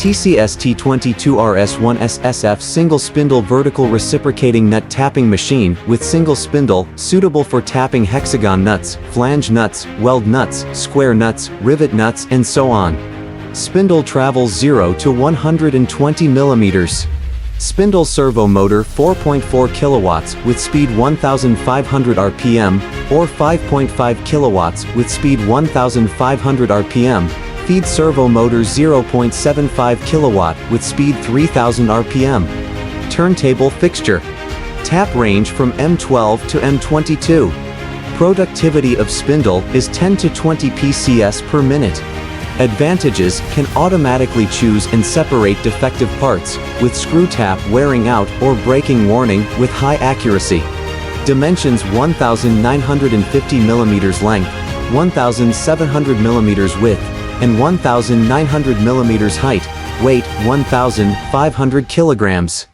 TCST 22RS 1 SSF single spindle vertical reciprocating nut tapping machine with single spindle, suitable for tapping hexagon nuts, flange nuts, weld nuts, square nuts, rivet nuts, and so on. Spindle travels 0 to 120 millimeters. Spindle servo motor 4.4 kilowatts with speed 1500 rpm, or 5.5 kilowatts with speed 1500 rpm. Feed servo motor 0.75 kilowatt with speed 3000 rpm. Turntable fixture. Tap range from M12 to M22. Productivity of spindle is 10 to 20 PCS per minute. Advantages: can automatically choose and separate defective parts, with screw tap wearing out or breaking warning with high accuracy. Dimensions: 1950 mm length, 1700 mm width, and 1900 mm height. Weight: 1500 kilograms.